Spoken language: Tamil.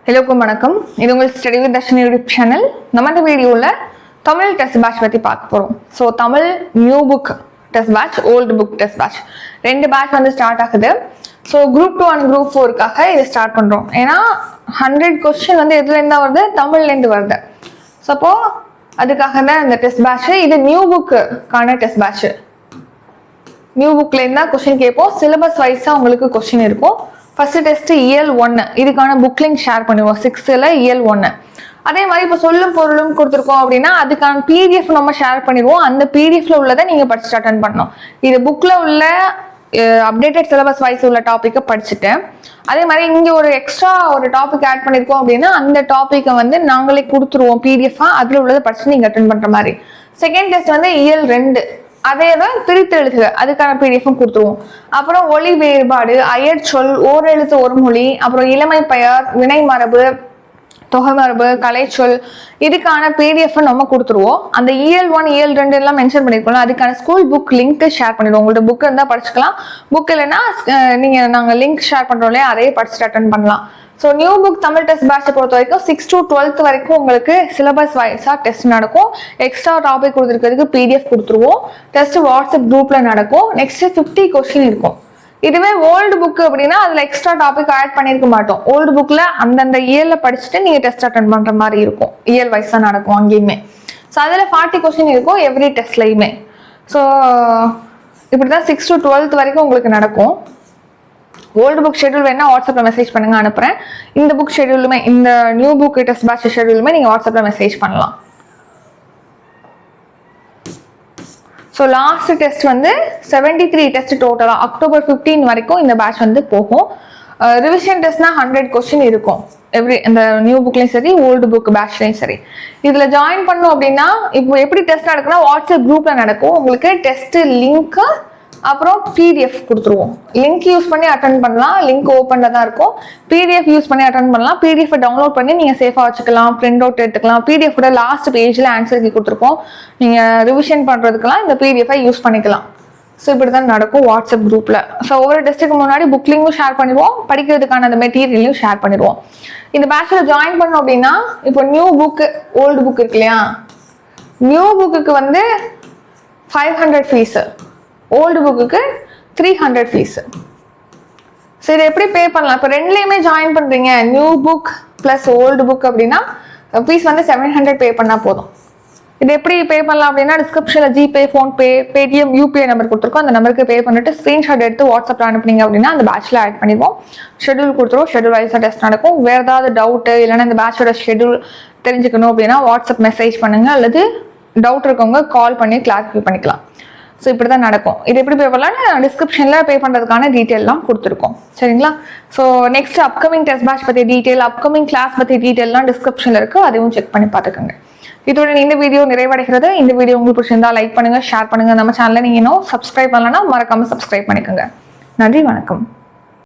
எல்லோருக்கும் வணக்கம். இது உங்கள் study with Dharshini YouTube channel. நம்ம இந்த வீடியோவில் தமிழ் டெஸ்ட் பேட்ச் பற்றி பார்க்க போகிறோம். So Tamil new book test batch, old book test batch ரெண்டு பேட்ச் வந்து ஸ்டார்ட் ஆகுது. ஸோ குரூப் 2 அண்ட் குரூப் 4க்காக இதை ஸ்டார்ட் பண்ணுறோம். ஏன்னா 100 கொஸ்டின் வந்து எதுலேருந்து வருது, தமிழ்லேருந்து வருது. ஸோ அப்போ அதுக்காக தான் இந்த டெஸ்ட் பேட்ச். இது நியூ புக்குக்கான டெஸ்ட் பேட்ச். நியூ புக்லேருந்து தான் கொஸ்டின் கேட்போம். சிலபஸ் வைஸாக உங்களுக்கு கொஸ்டின் இருக்கும். ஃபர்ஸ்ட் டெஸ்ட் இயல் 1 இதுக்கான புக் லிங்க் ஷேர் பண்ணுவோம். 6th இயல் 1. அதே மாதிரி இப்போ சொல்லும் பொருளும் கொடுத்துருக்கோம் அப்படின்னா அதுக்கான பிடிஎஃப் நம்ம ஷேர் பண்ணிடுவோம். அந்த பிடிஎஃப்ல உள்ளதை நீங்க படிச்சுட்டு அட்டன் பண்ணணும். இது புக்ல உள்ள அப்டேட்டட் சிலபஸ் வைஸ் உள்ள டாப்பிக்கை படிச்சுட்டு, அதே மாதிரி இங்க ஒரு எக்ஸ்ட்ரா ஒரு டாபிக் ஆட் பண்ணிருக்கோம் அப்படின்னா அந்த டாப்பிக்கை வந்து நாங்களே கொடுத்துருவோம் பிடிஎஃபா. அதுல உள்ளதை படிச்சு நீங்க அட்டன் பண்ற மாதிரி. செகண்ட் டெஸ்ட் வந்து இயல் 2 அதே தான் பிரித்து எழுதுக, அதுக்கான பிடிஎஃப்பும் கொடுத்துருவோம். அப்புறம் ஒலி வேறுபாடு, அயற்சொல், ஓரெழுத்து ஒரு மொழி, அப்புறம் இளமை பெயர், வினை மரபு, தொகை மரபு, கலைச்சொல், இதுக்கான பிடிஎஃப் நம்ம கொடுத்துருவோம். அந்த இயல் 1 இயல் 2 எல்லாம் மென்ஷன் பண்ணிருக்கோம். அதுக்கான ஸ்கூல் புக் லிங்க் ஷேர் பண்ணிடுவோம். உங்கள்ட்ட புக் இருந்தால் படிச்சுக்கலாம். புக் இல்லைன்னா நாங்கள் லிங்க் ஷேர் பண்றோம் இல்லையா, அதையே படிச்சுட்டு அட்டன் பண்ணலாம். So new book Tamil test பேட்சை பொறுத்த வரைக்கும் 6 to 12th வரைக்கும் உங்களுக்கு சிலபஸ் வைஸாக டெஸ்ட் நடக்கும். எக்ஸ்ட்ரா டாபிக் கொடுத்துருக்கிறதுக்கு பிடிஎஃப் கொடுத்துருவோம். டெஸ்ட் வாட்ஸ்அப் குரூப்ல நடக்கும். நெக்ஸ்ட் 50 கொஸ்டின் இருக்கும். இதுவே ஓல்டு புக் அப்படின்னா அதுல எக்ஸ்ட்ரா டாபிக் ஆட் பண்ணிருக்க மாட்டோம். ஓல்டு புக்ல அந்தந்த இயர்ல படிச்சுட்டு நீங்க டெஸ்ட் அட்டன் பண்ற மாதிரி இருக்கும். இயர் வைஸா நடக்கும் அங்கேயுமே. ஸோ அதுல 40 கொஸ்டின் இருக்கும் எவ்ரி டெஸ்ட்லயுமே. ஸோ இப்படிதான் 6 to 12th வரைக்கும் உங்களுக்கு நடக்கும். ஓல்டு புக் ஷெட்யூல் வேணா வாட்ஸ்அப்ல மெசேஜ் பண்ணுங்க, அனுப்புறேன். இந்த புக் ஷெட்யூலுமே, இந்த நியூ புக் டெஸ்ட் பேட்ச் ஷெட்யூலுமே நீங்க வாட்ஸ்அப்ல மெசேஜ் பண்ணலாம். ஸோ லாஸ்ட் டெஸ்ட் வந்து 73 டெஸ்ட் டோட்டலா அக்டோபர் 15 வரைக்கும் இந்த பேட்ச் வந்து போகும். ரிவிஷன் டெஸ்ட்னா 100 கொஸ்டின் இருக்கும் எவ்ரி, இந்த நியூ புக்லயும் சரி ஓல்டு புக் பேட்ச்லயும் சரி. இதுல ஜாயின் பண்ணும் அப்படின்னா இப்போ எப்படி டெஸ்ட் நடக்குன்னா வாட்ஸ்அப் குரூப்ல நடக்கும். உங்களுக்கு டெஸ்ட் லிங்க் அப்புறம் பிடிஎஃப் கொடுத்துருவோம். லிங்க் யூஸ் பண்ணி அட்டன் பண்ணலாம். லிங்க் ஓப்பன்ல தான் இருக்கும். பிடிஎஃப் யூஸ் பண்ணி அட்டன் பண்ணலாம். பிடிஎஃப் டவுன்லோட் பண்ணி நீங்க சேஃபா வச்சுக்கலாம், பிரிண்ட் அவுட் எடுத்துக்கலாம். பிடிஎஃப் கூட லாஸ்ட் பேஜ்ல ஆன்சர் கீ கொடுத்துருக்கோம். நீங்க ரிவிஷன் பண்றதுக்கெல்லாம் இந்த பிடிஎஃப் யூஸ் பண்ணிக்கலாம். ஸோ இப்படிதான் நடக்கும் வாட்ஸ்அப் குரூப்ல. ஸோ ஒவ்வொரு டெஸ்ட்டுக்கு முன்னாடி புக் லிங்கும் ஷேர் பண்ணிடுவோம், படிக்கிறதுக்கான அந்த மெட்டீரியலையும் ஷேர் பண்ணிடுவோம். இந்த பேட்ச்ல ஜாயின் பண்ணோம் அப்படின்னா இப்போ நியூ புக் ஓல்டு புக் இருக்கு இல்லையா, நியூ புக்கு வந்து 500 fees, old book 300 fees. So இதை எப்படி பே பண்ணலாம்? இப்போ ரெண்டுலேயுமே ஜாயின் பண்ணுறீங்க, new book plus old book அப்படின்னா ஃபீஸ் வந்து 700 பே பண்ணால் போதும். இது எப்படி பே பண்ணலாம் அப்படின்னா டிஸ்கிரிப்ஷனில் GPay, PhonePe, Paytm, UPI number கொடுத்துருக்கோம். அந்த நம்பருக்கு பே பண்ணிட்டு ஸ்க்ரீன்ஷாட் எடுத்து வாட்ஸ்அப்பில் அனுப்புனீங்க அப்படின்னா அந்த பேட்சில் ஆட் பண்ணிடுவோம். ஷெட்யூல் கொடுத்துருவோம். ஷெட்யூல் வைஸாக டெஸ்ட் நடக்கும். வேறு ஏதாவது டவுட்டு இல்லைன்னா இந்த பேட்சோட ஷெட்யூல் தெரிஞ்சுக்கணும் அப்படின்னா வாட்ஸ்அப் மெசேஜ் பண்ணுங்க, அல்லது டவுட் இருக்கவங்க கால் பண்ணி கிளாரிஃபை பண்ணிக்கலாம். ஸோ இப்படி தான் நடக்கும். இது எப்படி பே பண்ணலாம்னு டிஸ்கிரிப்ஷனில் பே பண்ணுறதுக்கான டீட்டெயிலாம் கொடுத்துருக்கோம். சரிங்களா? So next upcoming test batch பற்றி டீட்டெயில், அப்கமிங் கிளாஸ் பற்றி டீட்டெயிலாம் டிஸ்கிரிப்ஷனில் இருக்குது. அதையும் செக் பண்ணி பார்த்துக்கோங்க. இதோட இந்த வீடியோ நிறைவடைகிறது. இந்த வீடியோ உங்களுக்கு பிடிச்சிருந்தா லைக் பண்ணுங்கள், ஷேர் பண்ணுங்கள். நம்ம சேனலில் நீங்கள் இன்னும் சப்ஸ்கிரைப் பண்ணலன்னா மறக்காமல் சப்ஸ்கிரைப் பண்ணிக்கோங்க. நன்றி, வணக்கம்.